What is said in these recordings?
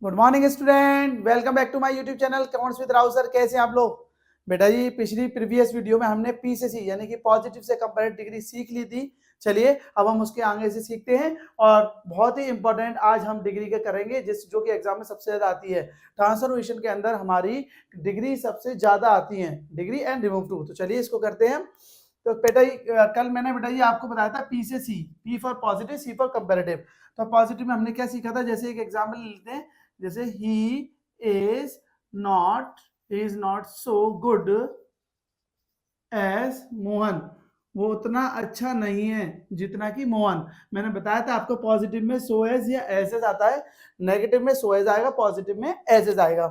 Good morning student, welcome back to my YouTube channel accounts with Rao sir. कैसे हैं आप लोग? बेटा जी, पिछली प्रीवियस वीडियो में हमने पी से सी यानी कि पॉजिटिव से कंपेरेटिव डिग्री सीख ली थी। चलिए अब हम उसके आगे से सीखते हैं और बहुत ही इंपॉर्टेंट आज हम डिग्री के करेंगे जो कि एग्जाम में सबसे ज्यादा आती है। ट्रांसफॉर्मेशन के अंदर हमारी डिग्री सबसे ज्यादा आती है, डिग्री एंड रिमूव टू। तो चलिए इसको करते हैं। तो बेटा जी, कल मैंने बेटा जी आपको बताया था पी से C, P for positive, C for comparative. तो पॉजिटिव में हमने क्या सीखा था, जैसे एक एग्जाम्पल लेते हैं, जैसे he is not so good as Mohan. वो उतना अच्छा नहीं है जितना कि मोहन। मैंने बताया था आपको पॉजिटिव में सो एज या एज एज आता है, नेगेटिव में सो एज आएगा, पॉजिटिव में एज एज आएगा।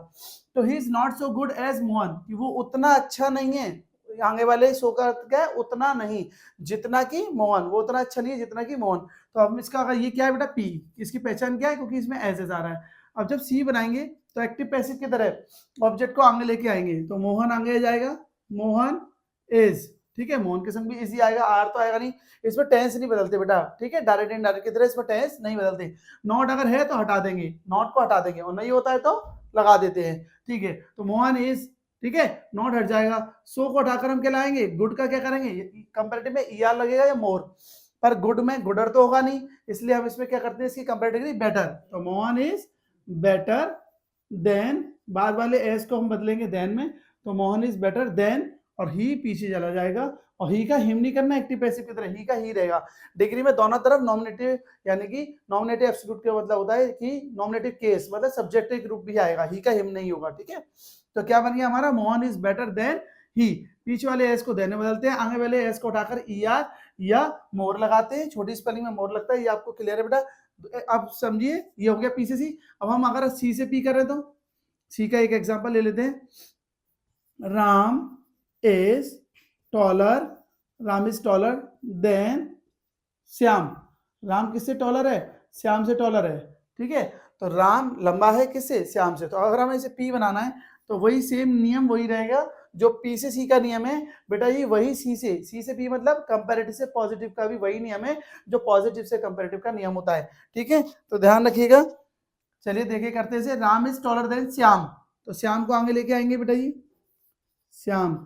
तो he is not so good as Mohan, कि वो उतना अच्छा नहीं है, आगे वाले सो का अर्थ क्या है, उतना नहीं जितना कि मोहन, वो उतना अच्छा नहीं है जितना कि मोहन। तो अब इसका ये क्या है बेटा, पी, इसकी पहचान क्या है, क्योंकि इसमें एज एज आ रहा है। अब जब सी बनाएंगे तो एक्टिव पैसिव की तरह ऑब्जेक्ट को आगे लेके आएंगे, तो मोहन आगे जाएगा, मोहन इज, ठीक है। मोहन के संग भी इजी आएगा, आर तो आएगा नहीं। इसमें टेंस नहीं बदलते बेटा, ठीक है, डायरेक्ट इनडायरेक्ट की तरह इसमें टेंस नहीं बदलते। नॉट अगर है तो हटा देंगे, नॉट को हटा देंगे, और नहीं होता है तो लगा देते हैं, ठीक है। तो मोहन इज, ठीक है, नॉट हट जाएगा। सो को हटाकर हम क्या लाएंगे, गुड का क्या करेंगे, कंपैरेटिव में ईआर लगेगा या मोर, पर गुड में गुडर तो होगा नहीं, इसलिए हम इसमें क्या करते हैं, इसकी कंपैरेटिव बेटर। तो मोहन इज बेटर देन, बाद वाले एस को हम बदलेंगे देन में, तो मोहन इज बेटर देन, और ही पीछे चला जाएगा, और ही का हिम नहीं करना, एक्टिव पैसिव की तरह ही का ही रहेगा। डिग्री में दोनों तरफ नॉमिनेटिव, यानी कि नॉमिनेटिव एब्सोल्यूट का मतलब होता है कि नॉमिनेटिव केस, मतलब सब्जेक्टिव ग्रुप भी आएगा, ही का हिम नहीं होगा, ठीक है। तो क्या बन गया हमारा, Mohan is better than he. पीछे वाले एस को देन में बदलते हैं, आगे वाले एस को उठाकर ईआर या मोर लगाते हैं, छोटी स्पेलिंग में मोर लगता है, ये आपको क्लियर है बेटा। अब समझिए, ये हो गया पी से सी। अब हम अगर सी से पी करें तो सी का एक एग्जांपल ले लेते हैं, Ram is taller, Ram is taller than Shyam. Ram किससे टॉलर है, श्याम से टॉलर है, ठीक है। तो राम लंबा है किससे, श्याम से। तो अगर हमें इसे पी बनाना है तो वही सेम नियम वही रहेगा जो पी से सी का नियम है बेटा जी, वही सी से पी, मतलब कंपैरेटिव से पॉजिटिव का भी वही नियम है जो पॉजिटिव से कंपैरेटिव का नियम होता है, ठीक है। तो ध्यान रखिएगा। चलिए देखिए करते हैं, Ram is taller than Shyam, तो श्याम को आगे लेके आएंगे बेटा जी, श्याम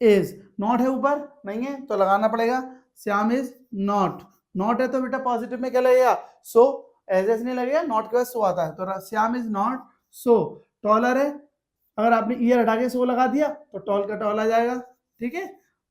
इज, नॉट है ऊपर नहीं है तो लगाना पड़ेगा, श्याम इज नॉट, नॉट है तो बेटा पॉजिटिव में क्या लगेगा, सो, एज एज नहीं लगेगा, नॉट के बाद सो आता है, तो Shyam is not so taller है। अगर आपने ईयर हटा के सो लगा दिया तो टॉल का टॉल आ जाएगा, ठीक है।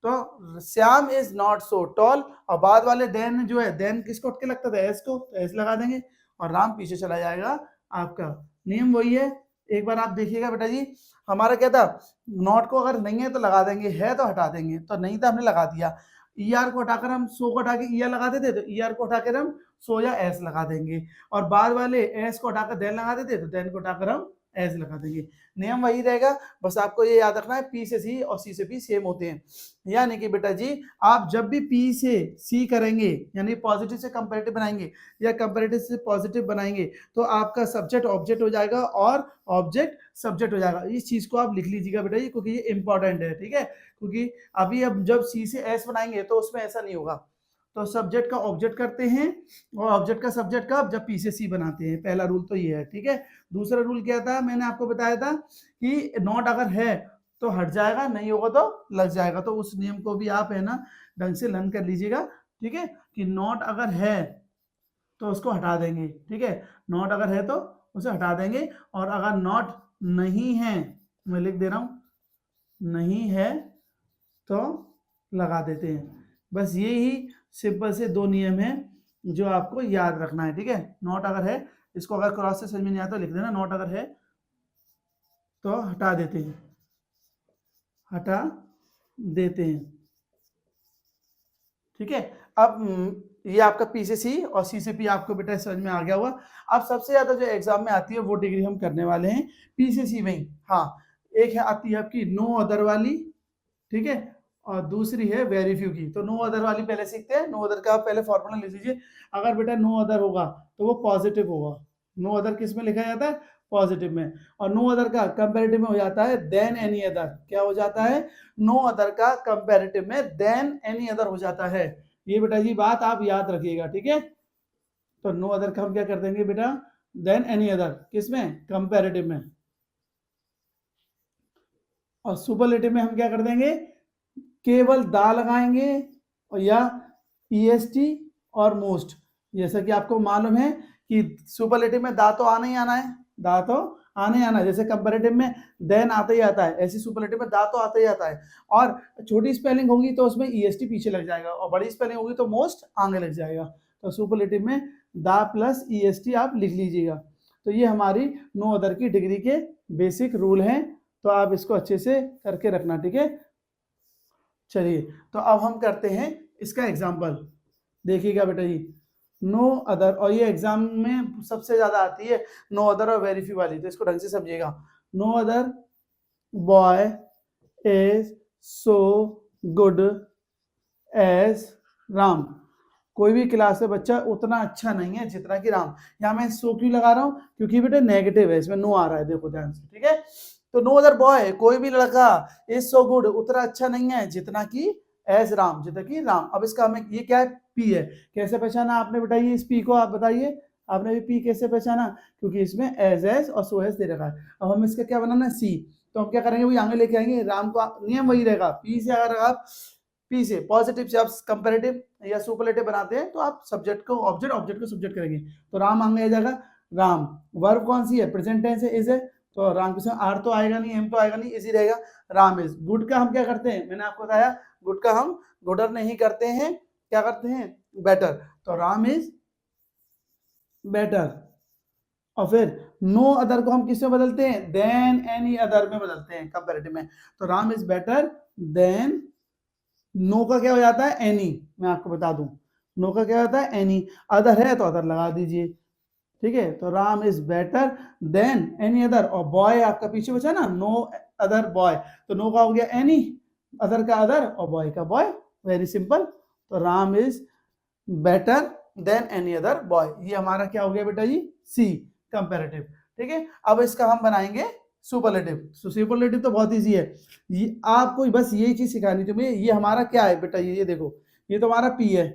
तो Shyam is not so tall, और बाद वाले देन जो है, देन किसको हट के लगता था, एस को, तो एस लगा देंगे, और राम पीछे चला जाएगा। आपका नियम वही है, एक बार आप देखिएगा बेटा जी। हमारा क्या था, नॉट को अगर नहीं है तो लगा देंगे, है तो हटा देंगे, तो नहीं था हमने लगा दिया। ईआर को हटाकर हम सो को हटा के ईआर लगा देते, तो ईआर को हटाकर हम सो या एस लगा देंगे, और बाद वाले एस को हटाकर देन लगा देते, तो देन को हटाकर हम एस लगा देंगे। नियम वही रहेगा, बस आपको ये याद रखना है पी से सी और सी से पी सेम होते हैं। यानी कि बेटा जी, आप जब भी पी से सी करेंगे, यानी पॉजिटिव से कंपैरेटिव बनाएंगे या कंपैरेटिव से पॉजिटिव बनाएंगे, तो आपका सब्जेक्ट ऑब्जेक्ट हो जाएगा और ऑब्जेक्ट सब्जेक्ट हो जाएगा। इस चीज को आप लिख लीजिएगा बेटा जी, क्योंकि ये इंपॉर्टेंट है, ठीक है। क्योंकि अभी अब जब सी से एस बनाएंगे तो उसमें ऐसा नहीं होगा, तो सब्जेक्ट का ऑब्जेक्ट करते हैं और ऑब्जेक्ट का सब्जेक्ट का जब पी से सी बनाते हैं। पहला रूल तो ये है, ठीक है। दूसरा रूल क्या था, मैंने आपको बताया था कि नॉट अगर है तो हट जाएगा, नहीं होगा तो लग जाएगा। तो उस नियम को भी आप है ना ढंग से लर्न कर लीजिएगा, ठीक है, कि नॉट अगर है तो उसको हटा देंगे, ठीक है। नॉट अगर है तो उसे हटा देंगे, और अगर नॉट नहीं है, मैं लिख दे रहा हूं, नहीं है तो लगा देते हैं। बस ये ही सिंपल से दो नियम है जो आपको याद रखना है, ठीक है। नॉट अगर है, इसको अगर क्रॉस से समझ में नहीं आता लिख देना, नॉट अगर है तो हटा देते हैं, हटा देते हैं, ठीक है। अब ये आपका पी से सी और सी से पी आपको बेटा समझ में आ गया हुआ। अब सबसे ज्यादा जो एग्जाम में आती है वो डिग्री हम करने वाले हैं पी से सी में ही। हाँ, एक है आती है आपकी नो अदर वाली, ठीक है, और दूसरी है वेरी फ्यू की। तो नो अदर वाली पहले सीखते हैं। नो अदर का आप पहले फॉर्मूला लिख लीजिए। अगर बेटा नो अदर होगा तो वो पॉजिटिव होगा। नो अदर किस में लिखा जाता है, पॉजिटिव में। और नो अदर का कंपैरेटिव में हो जाता है देन एनी अदर। क्या हो जाता है, नो अदर का कंपैरेटिव में देन एनी अदर हो जाता है। ये बेटा जी बात आप याद रखिएगा, ठीक है। तो नो अदर का हम क्या कर देंगे बेटा, देन एनी अदर, किसमें? कंपैरेटिव में। और सुपरलेटिव में हम क्या कर देंगे? केवल दा लगाएंगे और या ईएसटी और मोस्ट। जैसा कि आपको मालूम है कि सुपरलेटिव में दा तो आना ही आना है, दा तो आना ही आना है। जैसे कंपैरेटिव में देन आता ही आता है, ऐसे सुपरलेटिव में दा तो आता ही आता है। और छोटी स्पेलिंग होगी तो उसमें ईएसटी पीछे लग जाएगा, और बड़ी स्पेलिंग होगी तो मोस्ट आगे लग जाएगा। तो सुपरलेटिव में दा प्लस ईएसटी आप लिख लीजिएगा। तो ये हमारी नो अदर की डिग्री के बेसिक रूल हैं, तो आप इसको अच्छे से करके रखना, ठीक है। चलिए, तो अब हम करते हैं इसका एग्जाम्पल। देखिएगा बेटा जी, नो अदर, और ये एग्जाम में सबसे ज्यादा आती है नो अदर और वेरी फ्यू वाली, तो इसको ढंग से समझिएगा। No other boy is so good as Ram. कोई भी क्लास में बच्चा उतना अच्छा नहीं है जितना कि राम। यहाँ मैं सो क्यों लगा रहा हूँ? क्योंकि बेटा नेगेटिव है, इसमें नो आ रहा है, देखो ध्यान से, ठीक है। तो नो अदर बॉय, कोई भी लड़का, इज सो गुड, उतना अच्छा नहीं है जितना कि एज राम, जितना कि राम। अब इसका हमें, ये क्या है? पी है। कैसे पहचाना आपने बेटा ये इस पी को? आप बताइए, आपने भी पी कैसे पहचाना? क्योंकि इसमें एज और सो एज दे रखा है। अब हम इसका क्या बनाना है? सी। तो हम क्या करेंगे? वही आगे लेके आएंगे, राम का नियम वही रहेगा। पी से अगर आप, पी से पॉजिटिव से आप कंपैरेटिव या सुपरलेटिव बनाते हैं तो आप सब्जेक्ट को ऑब्जेक्ट, ऑब्जेक्ट को सब्जेक्ट करेंगे। तो राम आगे आ जाएगा, राम। वर्ब कौन सी है? प्रेजेंट टेंस है, इज है। तो राम के साथ आर तो आएगा नहीं, एम तो आएगा नहीं, इजी रहेगा। Ram is good. का हम क्या करते हैं? मैंने आपको बताया, गुड का हम गुडर नहीं करते हैं, क्या करते हैं? बेटर। तो राम इज बेटर। और फिर नो अदर को हम किस में बदलते हैं? देन एनी अदर में बदलते हैं कंपैरेटिव में। तो Ram is better than, no का क्या हो जाता है? एनी। मैं आपको बता दूं, नो का क्या होता है? एनी। अदर है तो अदर लगा दीजिए, ठीक है। तो Ram is better than any other. और बॉय आपका पीछे बचा ना, नो अदर बॉय, तो नो का हो गया एनी, अदर का अदर और बॉय का बॉय। Very simple. तो Ram is better than any other boy, ये हमारा क्या हो गया बेटा जी? सी, कंपैरेटिव, ठीक है। अब इसका हम बनाएंगे सुपरलेटिव। सुपरलेटिव तो बहुत इजी है, ये आपको बस यही चीज सिखानी थी मुझे। ये हमारा क्या है बेटा? ये देखो, ये तो हमारा पी है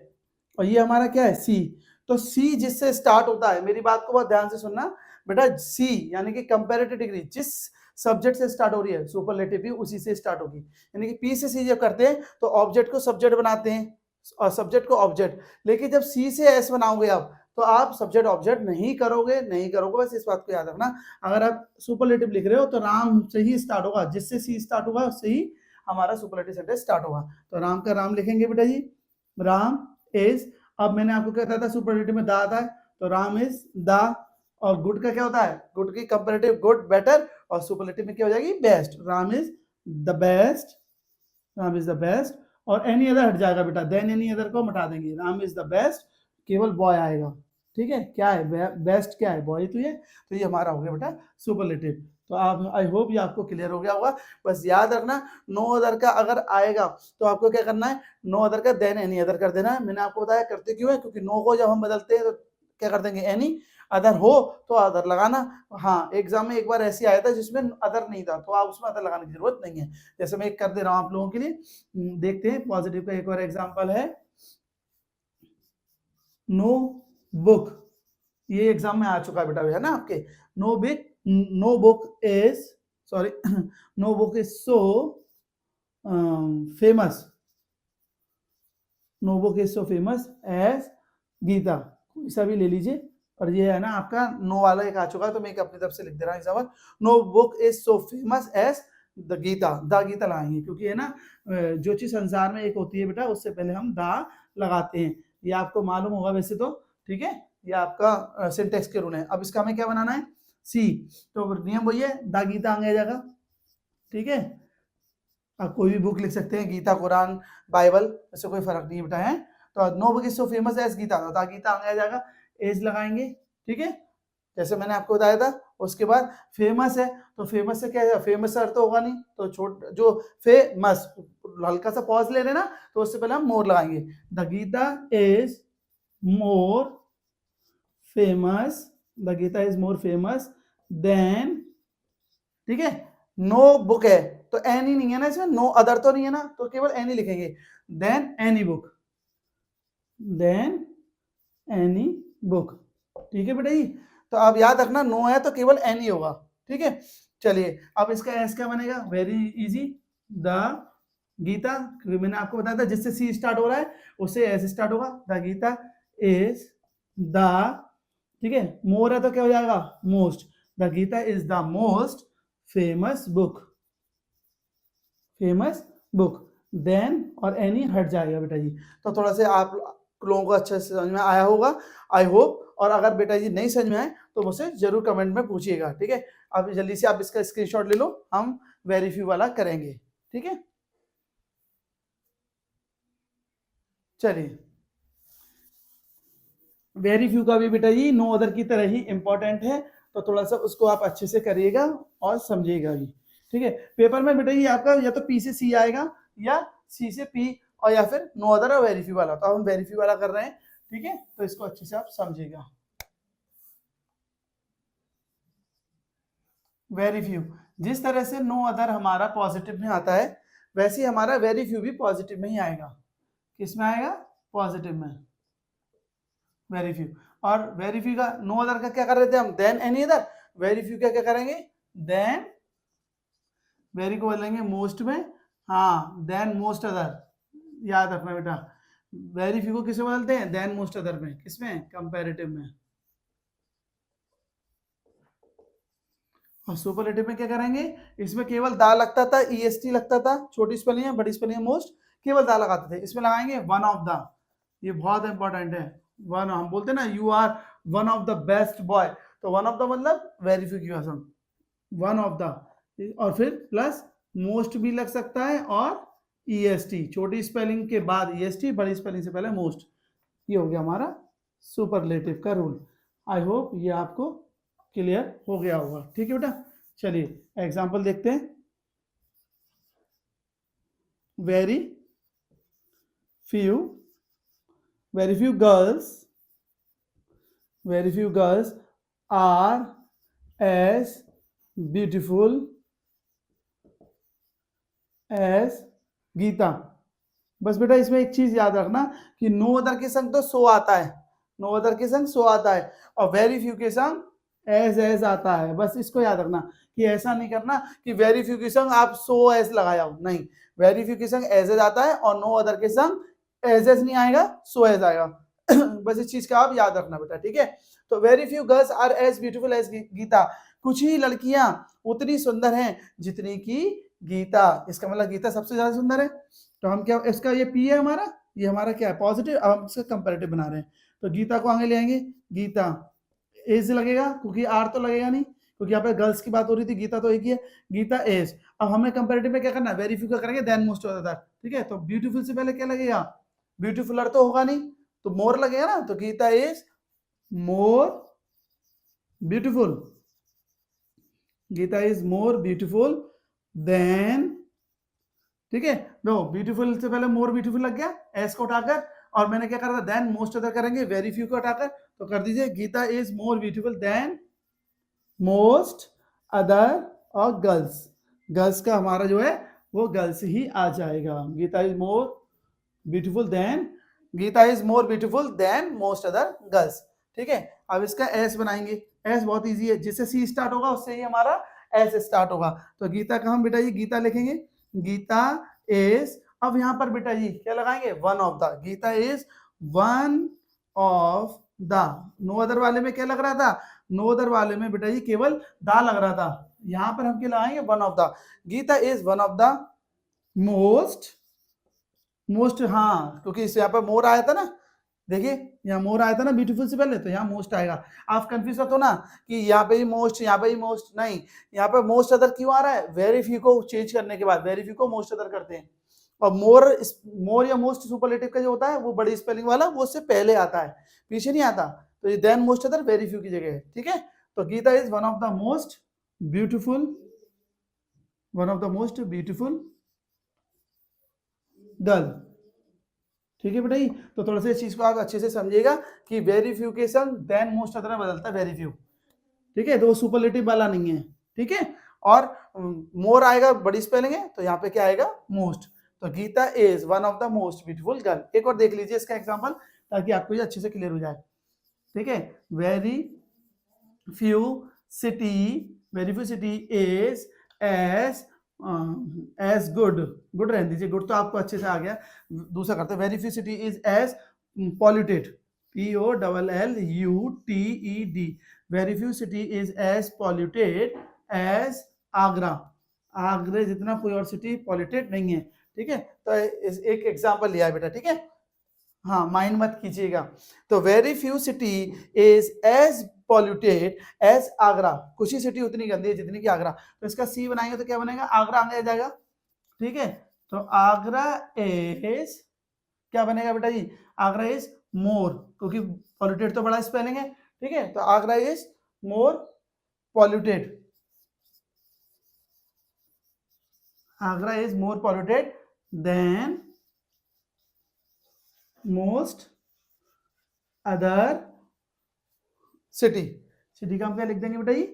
और ये हमारा क्या है? सी। तो सी जिससे स्टार्ट होता है, मेरी बात को बहुत ध्यान से सुनना बेटा, सी यानी कि कंपैरेटिव डिग्री जिस सब्जेक्ट से स्टार्ट हो रही है, सुपरलेटिव भी उसी से स्टार्ट होगी। यानी कि पी से सी जब करते हैं तो ऑब्जेक्ट को सब्जेक्ट बनाते हैं और सब्जेक्ट को ऑब्जेक्ट। लेकिन जब सी से एस बनाओगे आप, तो आप सब्जेक्ट ऑब्जेक्ट नहीं करोगे, नहीं करोगे, बस इस बात को याद रखना। अगर आप सुपरलेटिव लिख रहे हो तो राम से ही स्टार्ट होगा, जिससे सी स्टार्ट होगा उससे ही हमारा सुपरलेटिव सेंटेंस स्टार्ट होगा। तो राम का राम लिखेंगे बेटा जी, राम इज। अब मैंने आपको क्या बताया था? सुपरलेटिव में दा आता है, तो राम इज दा। और गुड का क्या होता है? गुड की कंपैरेटिव गुड, बेटर, और सुपरलेटिव में क्या हो जाएगी? Best. Ram is the best, Ram is the best. और एनी अदर हट जाएगा बेटा, देन एनी अदर को हटा देंगे। राम इज द बेस्ट, केवल बॉय आएगा, ठीक है। क्या है बेस्ट? क्या है? बॉय। तो ये हमारा हो गया बेटा सुपरलेटिव। तो आप, आई होप ये आपको क्लियर हो गया होगा। बस याद रखना, नो अदर का अगर आएगा तो आपको क्या करना है? नो अदर का देन एनी अदर कर देना है। मैंने आपको बताया करते क्यों है, क्योंकि नो को जब हम बदलते हैं तो क्या कर देंगे? एनी। अदर हो तो अदर लगाना। हाँ, एग्जाम में एक बार ऐसे आया था जिसमें अदर नहीं था, तो आप उसमें अदर लगाने की जरूरत नहीं है। जैसे मैं एक कर दे रहा हूं आप लोगों के लिए, देखते हैं पॉजिटिव का एक और एग्जांपल है, नो बुक। ये एग्जाम में आ चुका है बेटा, है ना आपके। No book is, sorry, no book is so famous, no book is so famous as Gita. कोई सा भी ले लीजिए, पर ये है ना आपका नो वाला एक आ चुका है, तो मैं एक अपनी तरफ से लिख दे रहा हूँ example. No book is so famous as the Gita. The Gita लगाएंगे, क्योंकि है ना जो चीज संसार में एक होती है बेटा, उससे पहले हम दा लगाते हैं। ये आपको मालूम होगा वैसे तो, ठीक है। ये आपका सिंटेक्स के रूल है। अब इसका हमें क्या बनाना है? सी। तो नियम वही है, द गीता आगे आ जाएगा, ठीक है। आप कोई भी बुक लिख सकते हैं, गीता, कुरान, बाइबल, इससे कोई फर्क नहीं बेटा है। तो no book is so famous as Gita, तो गीता आगे आ जाएगा, एज लगाएंगे, ठीक है, जैसे मैंने आपको बताया था। उसके बाद फेमस है, तो फेमस से क्या है? फेमस से अर्थ होगा नहीं, तो जो फेमस, हल्का सा पॉज ले रहे ना, तो उससे पहले हम मोर लगाएंगे। The Gita is more famous, the Gita is more famous than, ठीक है। नो बुक है तो एनी नहीं है ना इसमें, नो अदर तो नहीं है ना, तो केवल एनी लिखेंगे। Than any book, than any book, ठीक है बेटा जी। तो आप याद रखना नो है तो केवल एन ही होगा, ठीक है। चलिए अब इसका एस क्या बनेगा, वेरी इजी, द गीता, क्योंकि मैंने आपको बताया था जिससे सी स्टार्ट हो रहा है उससे एस स्टार्ट होगा, द गीता इज द, ठीक है, मोर है तो क्या हो जाएगा, most, the Gita is the most famous book, famous book, than और एनी हट जाएगा बेटा जी। तो थोड़ा से आप लोगों को अच्छे से समझ में आया होगा, आई होप। और अगर बेटा जी नहीं समझ में आए तो मुझसे जरूर कमेंट में पूछिएगा, ठीक है। अब जल्दी से आप इसका स्क्रीनशॉट ले लो, हम वेरीफाई वाला करेंगे, ठीक है। चलिए वेरीफाई का भी बेटा जी नो अदर की तरह ही इंपॉर्टेंट है, तो थोड़ा सा उसको आप अच्छे से करिएगा और समझिएगा भी, ठीक है। पेपर में बेटा जी आपका या तो पी से सी आएगा या सी से पी, और या फिर नो अदर और वेरीफाई वाला, तो हम वेरीफाई वाला कर रहे हैं, ठीक है। तो इसको अच्छे से आप समझिएगा। वेरीफाई जिस तरह से नो अदर हमारा पॉजिटिव में आता है, वैसे ही हमारा वेरीफाई भी पॉजिटिव में ही आएगा। किस में आएगा, पॉजिटिव में, वेरीफाई। और वेरीफाई का नो अदर का क्या कर रहे थे हम, देन एनी अदर, वेरीफाई का क्या करेंगे, देन, वेरी को बोलेंगे मोस्ट में, हाँ देन मोस्ट अदर, याद रखना बेटा। वेरीफाई को किसे बोलते हैं, देन मोस्ट अदर में, किसमें, कंपैरेटिव में। और सुपरलेटिव में क्या करेंगे, इसमें केवल दा लगता था, ईएसटी लगता था, छोटी स्पेलिंग है, बड़ी स्पेलिंग है, मोस्ट, केवल दा लगाते थे। इसमें लगाएंगे वन ऑफ द, ये बहुत इंपॉर्टेंट है, वन, हम बोलते हैं ना you are one of the best boy, तो वन ऑफ द मतलब वेरीफाई की कसम, वन ऑफ द, और फिर प्लस मोस्ट भी लग सकता है, और ईएसटी, छोटी स्पेलिंग के बाद ईएसटी, बड़ी स्पेलिंग से पहले मोस्ट। ये हो गया हमारा सुपरलेटिव का रूल। आई होप ये आपको क्लियर हो गया होगा, ठीक है बेटा। चलिए एग्जांपल देखते हैं। Very few, very few girls, very few girls are as beautiful as Gita. बस बेटा इसमें एक चीज याद रखना कि नो अदर के संग तो सो आता है, नो अदर के संग सो आता है, और वेरी फ्यू के संग एज आता है। बस इसको याद रखना कि ऐसा नहीं करना कि वेरी फ्यू के संग आप सो एज लगाया हो, नहीं, वेरी फ्यू के संग एज आता है, और नो अदर के संग एज नहीं आएगा, सो एज आएगा। बस इस चीज का आप याद रखना बेटा, ठीक है। तो very few girls are as beautiful as Gita, कुछ ही लड़कियां उतनी सुंदर हैं जितनी की गीता, इसका मतलब गीता सबसे ज्यादा सुंदर है। तो हम क्या, इसका ये पी है हमारा, ये हमारा क्या है, पॉजिटिव, अब हम इसका कंपैरेटिव बना रहे हैं, तो गीता को आगे ले आएंगे, गीता एज लगेगा क्योंकि आर तो लगेगा नहीं, क्योंकि यहाँ पे गर्ल्स की बात हो रही थी, गीता तो एक ही है, गीता एज। अब हमें कंपैरेटिव में क्या करना है, वेरीफाई का करेंगे, देन मोस्ट अदर, ठीक है। तो ब्यूटीफुल से पहले क्या लगेगा, ब्यूटीफुलर तो होगा नहीं, तो मोर लगेगा ना, तो Gita is more beautiful, Gita is more beautiful than, ठीक है। नो ब्यूटीफुल से पहले मोर ब्यूटीफुल लग गया, एस को उठाकर, और मैंने क्या करा था, देन मोस्ट अदर करेंगे, वेरी फ्यू को हटाकर, तो कर दीजिए Gita is more beautiful than most other, और गर्ल्स, गर्ल्स का हमारा जो है वो गर्ल्स ही आ जाएगा, Gita is more beautiful than, Gita is more beautiful than most other girls, ठीक है। अब इसका एस बनाएंगे, एस बहुत इजी है, जिससे सी स्टार्ट होगा उससे ही हमारा एस स्टार्ट होगा, तो गीता का हम बेटा जी गीता लिखेंगे, गीता इज, अब यहां पर बेटा जी क्या लगाएंगे, one of the, Gita is one of the, no other वाले में क्या लग रहा था, नो अदर वाले में बेटा जी केवल दा लग रहा था, यहां पर हम क्या लगाएंगे, one of the, Gita is one of the most, most, हाँ क्योंकि इस यहाँ पर मोर आया था ना, देखिए यहाँ मोर आया था ना ब्यूटीफुल से पहले, तो यहाँ मोस्ट आएगा। आप कंफ्यूज मत हो ना कि यहाँ पे ही मोस्ट, यहाँ पे ही मोस्ट, नहीं, यहाँ पे मोस्ट अदर क्यों आ रहा है, वेरी फ्यू को चेंज करने के बाद वेरी फ्यू को मोस्ट अदर करते हैं, और मोर, मोर या मोस्ट सुपरलेटिव का जो होता है वो बड़ी स्पेलिंग वाला, वो उससे पहले आता है, पीछे नहीं आता, तो ये than most other very few की जगह है, ठीक है। तो Gita is one of the most beautiful, one of the most beautiful girl, ठीक है बेटा। तो थोड़ा सा इस चीज को आप अच्छे से समझिएगा कि वेरी फ्यू के संग देन मोस्ट अदर बदलता है, वेरी फ्यू, ठीक है, तो वो सुपरलेटिव वाला नहीं है, ठीक है। और मोर आएगा बड़ी स्पेलिंग है, तो यहाँ पे क्या आएगा, मोस्ट, तो Gita is one of the most beautiful girl. एक और देख लीजिए इसका एग्जांपल, ताकि आपको ये अच्छे से क्लियर हो जाए, ठीक है। Very few city very few city is as good रहने दीजिए, गुड तो आपको अच्छे से आ गया। दूसरा करते हैं, very few city is as polluted, POLLUTED, very few city is as polluted as Agra, आगरे जितना कोई और सिटी पॉल्यूटेड नहीं है, ठीक है। तो एक एग्जांपल लिया है बेटा, ठीक है, हाँ माइंड मत कीजिएगा। तो very few city is as polluted as Agra, कुछ ही सिटी उतनी गंदी है जितनी की आगरा। तो इसका सी बनाएंगे तो क्या बनेगा, आगरा आगे आ जाएगा, ठीक है। तो आगरा इज क्या बनेगा बेटा जी, आगरा इज मोर, क्योंकि पॉल्यूटेड तो बड़ा स्पेलिंग है, ठीक है। तो Agra is more polluted, Agra is more polluted then most other city, city का हम क्या लिख देंगे बेटा जी,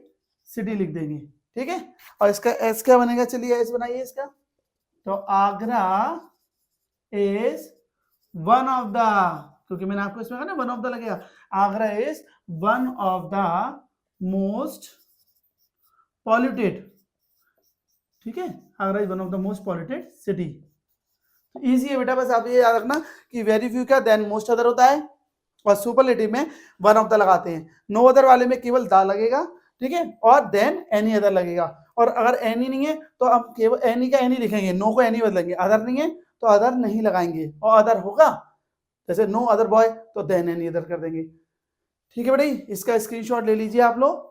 सिटी लिख देंगे, ठीक है। और इसका एस क्या बनेगा, चलिए एस बनाइए इसका। तो Agra is one of the, क्योंकि मैंने आपको इसमें कहा ना वन ऑफ द लगेगा, Agra is one of the most polluted, ठीक है, Agra is one of the most polluted city. Easy है बेटा, बस आप ये याद रखना कि वेरी फ्यू क्या देन मोस्ट अदर होता है, और सुपरलेटिव में वन ऑफ द लगाते हैं। नो अदर वाले में केवल द लगेगा, ठीक है, और देन एनी अदर लगेगा। और अगर एनी नहीं है तो हम केवल एनी का एनी लिखेंगे, नो को एनी बदलेंगे, अदर नहीं है तो अदर नहीं लगाएंगे, और अदर होगा जैसे नो अदर बॉय तो देन एनी अदर कर देंगे, ठीक है बेटा। इसका स्क्रीनशॉट ले लीजिए आप लोग,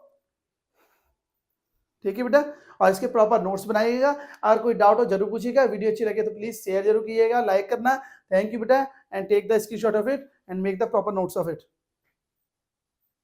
ठीक है बेटा, और इसके प्रॉपर नोट्स बनाइएगा। अगर कोई डाउट हो जरूर पूछिएगा, वीडियो अच्छी लगे तो प्लीज शेयर जरूर कीजिएगा, लाइक करना। थैंक यू बेटा, and take the screenshot of it and make the proper notes of it.